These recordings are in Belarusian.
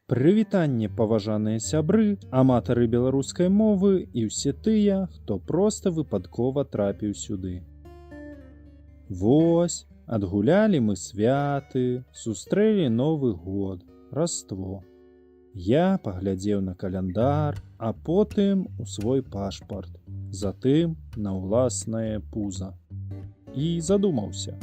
Прывітанне, паважаныя сябры, аматары беларускай мовы і ўсе тыя, хто проста выпадкова трапіў сюды. Вось, адгулялі мы святы, сустрэлі Новы год, Раство. Я паглядзеў на каляндар, а потым у свой пашпарт, затым на ўласнае пуза. І задумаўся.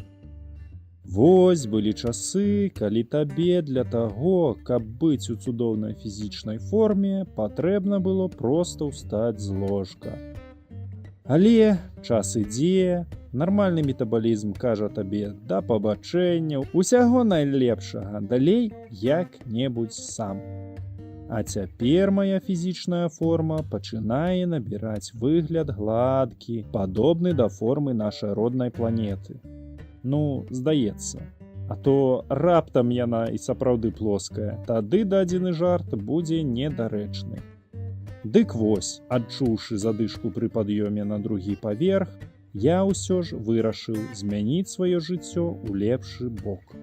Вось былі часы, калі табе для таго, каб быць у цудоўнай фізічнай форме, патрэбна было проста ўстаць з ложка. Але час ідзе, нармальны метабалізм кажа табе да пабачэнняў, усяго найлепшага, далей як-небудзь сам. А цяпер мая фізічная форма пачынае набіраць выгляд гладкі, падобны да формы нашай роднай планеты. Ну, здаецца. А то раптам яна і сапраўды плоская, тады дадзены жарт будзе недарэчны. Дык вось, адчуўшы задышку пры пад'ёме на другі паверх, я ўсё ж вырашыў змяніць сваё жыццё ў лепшы бок.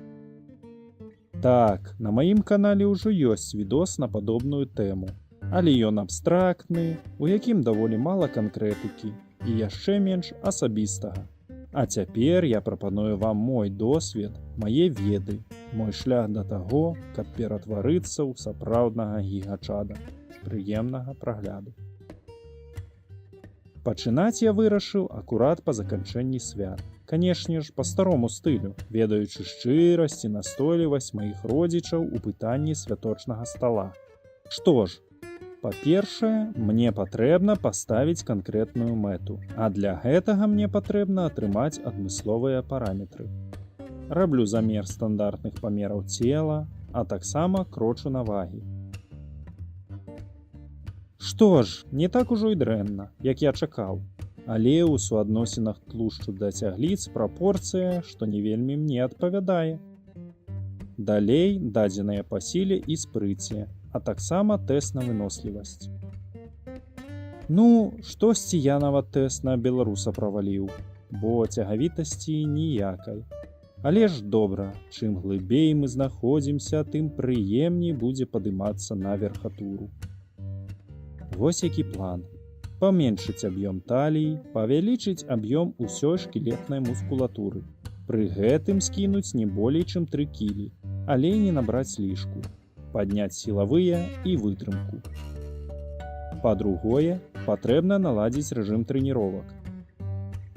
Так, на маім канале ўжо ёсць відос на падобную тэму, але ён абстрактны, у якім даволі мала канкрэтыкі і яшчэ менш асабістага. А цяпер я прапаную вам мой досвед, мае веды, мой шлях да таго, каб ператварыцца ў сапраўднага гігачада. Прыемнага прагляду. Пачынаць я вырашыў акурат па заканчэнні свят. Канешне ж, па старому стылю, ведаючы шчырасць і настойлівасць маіх родзічаў у пытанні святочнага стала. Што ж, па-першае, мне патрэбна паставіць канкрэтную мэту, а для гэтага мне патрэбна атрымаць адмысловыя параметры. Раблю замер стандартных памераў цела, а таксама крочу на вагі. Што ж, не так ужо і дрэнна, як я чакаў, але ў суадносінах тлушчу да цягліц прапорцыя, што не вельмі мне адпавядае. Далей дадзеныя па сіле і спрыце, а таксама тэст на вынослівасць. Ну, штосьці я нават тэст на беларуса праваліў, бо цягавітасці ніякай. Але ж добра, чым глыбей мы знаходзімся, тым прыемней будзе падымацца на верхатуру. Вось які план. Паменшыць аб'ём таліі, павялічыць аб'ём усёй шкілетнай мускулатуры. Пры гэтым скінуць не болей чым 3 кілі, але не набраць лішку. Падняць сілавыя і вытрымку. Па-другое, патрэбна наладзіць рэжым трэніровак.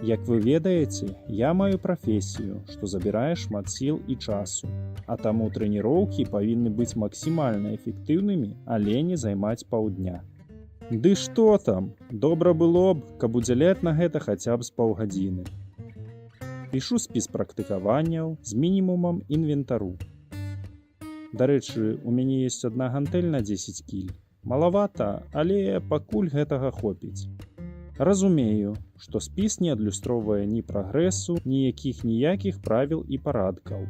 Як вы ведаеце, я маю прафесію, што забірае шмат сіл і часу, а таму трэніроўкі павінны быць максімальна эфектыўнымі, але не займаць паўдня. Ды што там, добра было б, каб удзяляць на гэта хаця б з паўгадзіны. Пішу спіс практыкаванняў з мінімумам інвентару. Дарэчы, у мяне ёсць адна гантэль на 10 кіль. Малавата, але пакуль гэтага хопіць. Разумею, што спіс не адлюстроўвае ні прагрэсу, ніякіх правіл і парадкаў.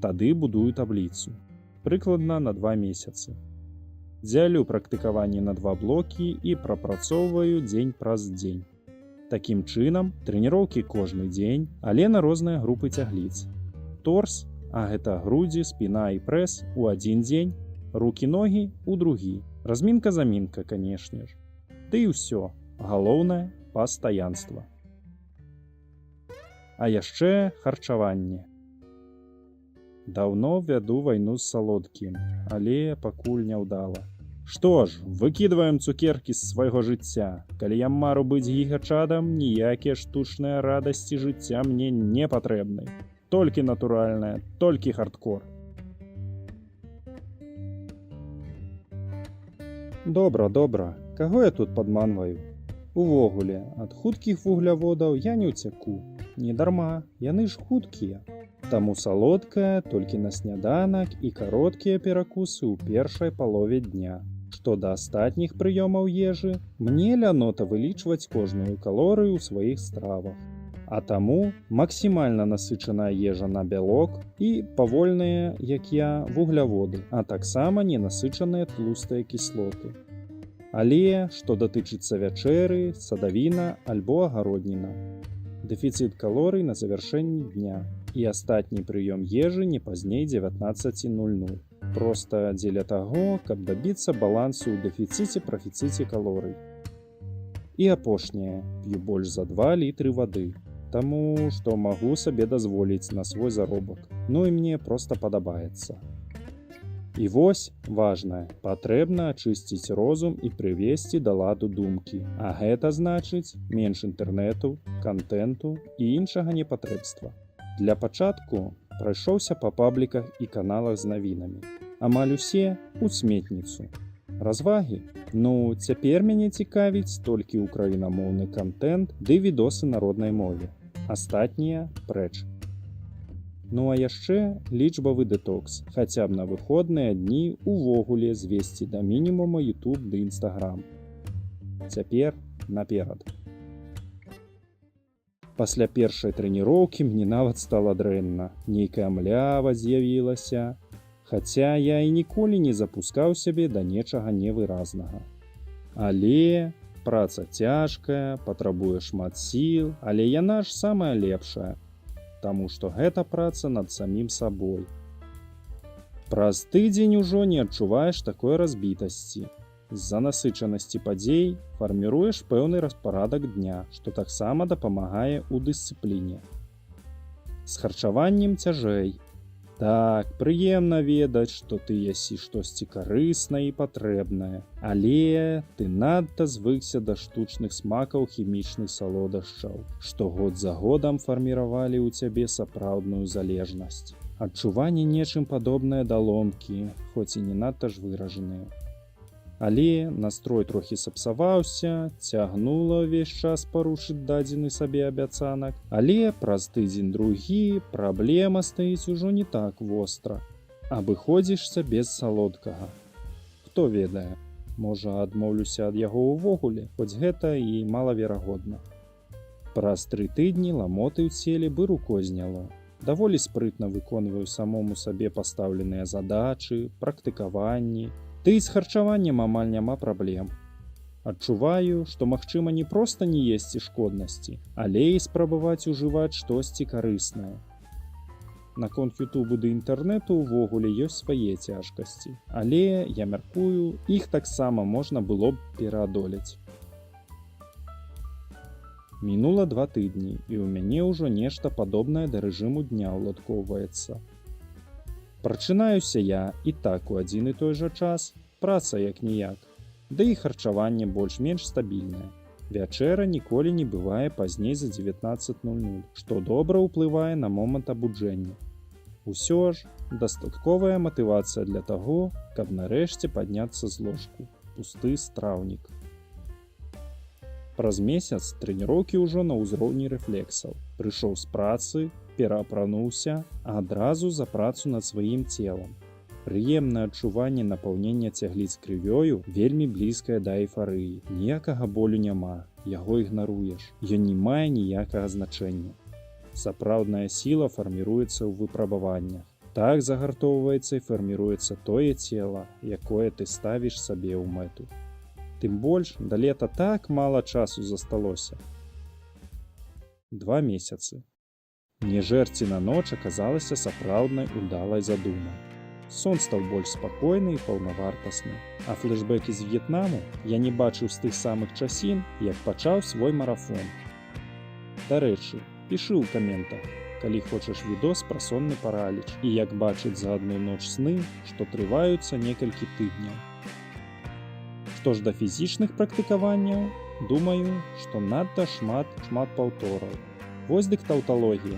Тады будую табліцу. Прыкладна на 2 месяцы. Дзялю практыкаванне на 2 блокі і прапрацоўваю дзень праз дзень. Такім чынам, трэніроўкі кожны дзень, але на розныя групы цягліц. Торс, а гэта грудзі, спіна і прэс у адзін дзень, рукі-ногі ў другі. Размінка-замінка, канешне ж. Ды і ўсё. Галоўнае – пастаянства. А яшчэ харчаванне. Даўно вяду вайну з салодкім, але пакуль няўдала. Што ж, выкідваем цукеркі з свайго жыцця. Калі я мару быць гігачадам, ніякія штучныя радасці жыцця мне не патрэбны. Толькі натуральнае, толькі хардкор. Добра, каго я тут падманваю? Увогуле, ад хуткіх вугляводаў я не ўцяку. Не дарма, яны ж хуткія. Таму салодкае толькі на сняданак і кароткія перакусы ў першай палове дня. Што да астатніх прыёмаў ежы, мне лянота вылічваць кожную калорыю ў сваіх стравах. А таму максімальна насычаная ежа на бялок і павольныя, як я, вугляводы, а таксама ненасычаныя тлустыя кіслоты. Але, што датычыцца вячэры, садавіна альбо агародніна. Дэфіцыт калорый на завяршэнні дня і астатні прыём ежы не пазней 19:00. Проста дзеля таго, каб дабіцца балансу ў дэфіцыце-прафіцыце калорый. І апошняе, п'ю больш за 2 літры вады, таму што магу сабе дазволіць на свой заробак. Ну і мне проста падабаецца. І вось, важнае, патрэбна ачысціць розум і прывесці да ладу думкі. А гэта значыць менш інтэрнэту, кантэнту і іншага непатрэбства. Для пачатку прайшоўся па пабліках і каналах з навінамі. Амаль усе ў сметніцу. Развагі? Ну, цяпер мяне цікавіць толькі ўкраінамоўны кантэнт ды відосы на роднай мове. Астатнія прэч. Ну а яшчэ лічбавы дэтокс, хаця б на выходныя дні увогуле звесці да мінімума YouTube ды Instagram. Цяпер наперад. Пасля першай трэніроўкі мне нават стала дрэнна. Нейкая млява з'явілася, хаця я і ніколі не запускаў сябе да нечага невыразнага. Але праца цяжкая, патрабуе шмат сіл, але яна ж самая лепшая. Таму што гэта праца над самім сабой. Праз тыдзень ужо не адчуваеш такой разбітасці. З-за насычанасці падзей фарміруеш пэўны распарадак дня, што таксама дапамагае ў дысцыпліне. З харчаваннем цяжэй. Так, прыемна ведаць, што ты ясі штосьці карыснае і патрэбнае, але ты надта звыкся да штучных смакаў хімічных салодашчаў, што год за годам фарміравалі ў цябе сапраўдную залежнасць. Адчуванне нечым падобнае да ломкі, хоць і не надта ж выражаныя. Але настрой трохі сапсаваўся, цягнула ўвесь час парушыць дадзены сабе абяцанак, але праз тыдзень-другі праблема стаіць ужо не так востра. Абыходзішся без салодкага. Хто ведае, можа адмоўлюся ад яго ўвогуле, хоць гэта і малаверагодна. Праз 3 тыдні ламоты ў целе бы рукой зняло. Даволі спрытна выконваю самому сабе пастаўленыя задачы, практыкаванні. Ды і з харчаваннем амаль няма праблем. Адчуваю, што магчыма не проста не есці шкоднасці, але і спрабаваць ужываць штосьці карыснае. Наконт Ютубу ды інтэрнэту ўвогуле ёсць свае цяжкасці, але, я мяркую, іх таксама можна было б пераадолець. Мінула 2 тыдні, і ў мяне ўжо нешта падобнае да рэжыму дня ўладкоўваецца. Прачынаюся я і так у адзін і той жа час, праца як-ніяк, ды і харчаванне больш-менш стабільнае. Вячэра ніколі не бывае пазней за 19:00, што добра ўплывае на момант абуджэння. Усё ж, дастатковая матывацыя для таго, каб нарэшце падняцца з ложку. Пусты страўнік. Праз месяц трэніроўкі ўжо на ўзроўні рэфлексаў. Прыйшоў з працы, пераапрануўся, а адразу за працу над сваім целам. Прыемнае адчуванне напаўнення цягліц крывёю вельмі блізкае да эйфарыі. Ніякага болю няма, яго ігнаруеш. Ён не мае ніякага значэння. Сапраўдная сіла фарміруецца ў выпрабаваннях. Так загартоўваецца і фарміруецца тое цела, якое ты ставіш сабе ў мэту. Тым больш, да лета так мала часу засталося. 2 месяцы. Не жэрці на ноч аказалася сапраўднай удалай задумай. Сон стаў больш спакойны і паўнавартасны. А флэшбэкі з В'етнаму я не бачыў з тых самых часін, як пачаў свой марафон. Дарэчы, пішы ў каментах, калі хочаш відос пра сонны параліч і як бачыць за адну ноч сны, што трываюцца некалькі тыдняў. Што ж да фізічных практыкаванняў, думаю, што надта шмат паўтораў. Вось дык таўталогія.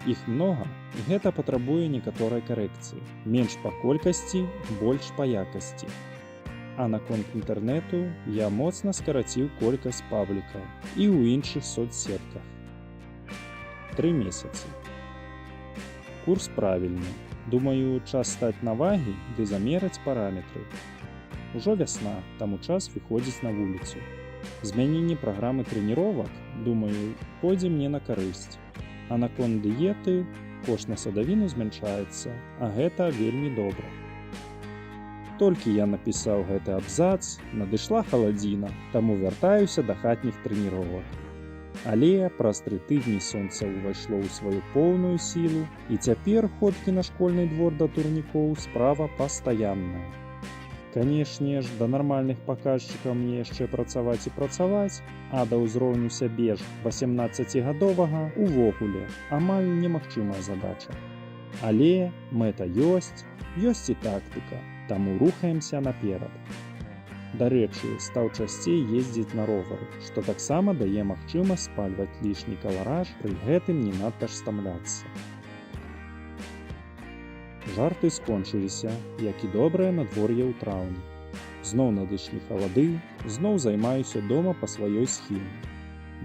Іх многа, і гэта патрабуе некаторай карэкцыі. Менш па колькасці, больш па якасці. А наконт інтэрнэту я моцна скараціў колькасць паблікаў і ў іншых соцсетках. 3 месяцы. Курс правільны. Думаю, час стаць на вагі ды замераць параметры. Ужо вясна, таму час выходзіць на вуліцу. Змяненне праграмы трэніровак, думаю, пойдзе мне на карысць. А наконт дыеты, кошт на садавіну змяншаецца, а гэта вельмі добра. Толькі я напісаў гэты абзац, надышла халадзіна, таму вяртаюся да хатніх трэніровак. Але праз 3 тыдні сонца ўвайшло ў сваю поўную сілу, і цяпер ходкі на школьны двор да турнікоў справа пастаянная. Канешне ж, да нармальных паказчыкаў мне яшчэ працаваць і працаваць, а да ўзроўню сябе ж 18гадовага увогуле амаль немагчымая задача. Але мэта ёсць і тактыка, таму рухаемся наперад. Дарэчы, стаў часцей ездзіць на ровары, што таксама дае магчымасць спальваць лішні калараж, пры гэтым не надта ж стамляцца. Жарты скончыліся, як і добрае надвор'е ў траўні. Зноў надышлі халады, зноў займаюся дома па сваёй схеме.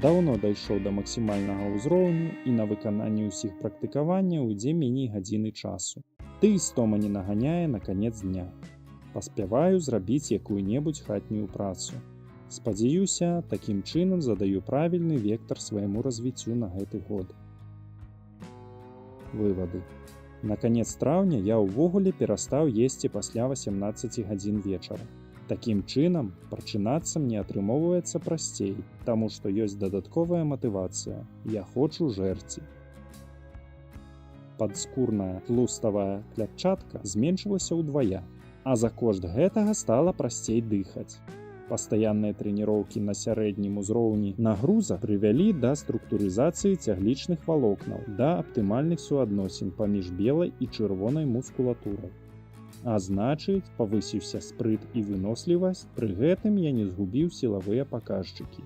Даўно дайшоў да максімальнага ўзроўню і на выкананне ўсіх практыкаванняў ідзе меней гадзіны часу. Ды і стома не наганяе на канец дня. Паспяваю зрабіць якую-небудзь хатнюю працу. Спадзяюся, такім чынам задаю правільны вектар свайму развіццю на гэты год. Вывады. На канец траўня я ўвогуле перастаў есці пасля 18 гадзін вечара. Такім чынам, прачынацца мне атрымоўваецца прасцей, таму што ёсць дадатковая матывацыя. Я хочу жэрці. Падскурная тлуставая клятчатка зменшылася ўдвая, а за кошт гэтага стала прасцей дыхаць. Пастаянныя трэніроўкі на сярэднім узроўні нагруза прывялі да структурызацыі цяглічных валокнаў, да аптымальных суадносін паміж белай і чырвонай мускулатурай. А значыць, павысіўся спрыт і вынослівасць, пры гэтым я не згубіў сілавыя паказчыкі.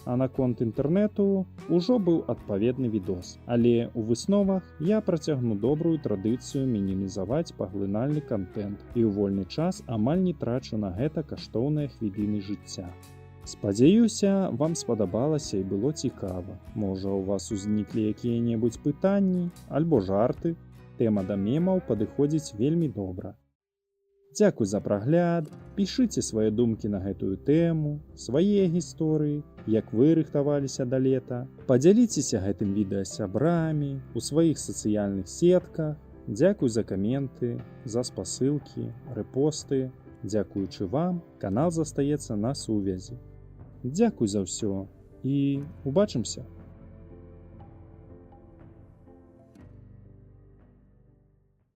А наконт інтэрнэту ўжо быў адпаведны відос. Але ў высновах я працягну добрую традыцыю мінімізаваць паглынальны кантэнт і ў вольны час амаль не трачу на гэта каштоўныя хвіліны жыцця. Спадзяюся, вам спадабалася і было цікава. Можа, у вас узніклі якія-небудзь пытанні альбо жарты. Тэма да мемаў падыходзіць вельмі добра. Дзякуй за прагляд, пішыце свае думкі на гэтую тэму, свае гісторыі, як вы рыхтаваліся да лета. Падзяліцеся гэтым відэа з сябрамі, у сваіх сацыяльных сетках. Дзякуй за каменты, за спасылкі, рэпосты. Дзякуючы вам, канал застаецца на сувязі. Дзякуй за ўсё і убачымся!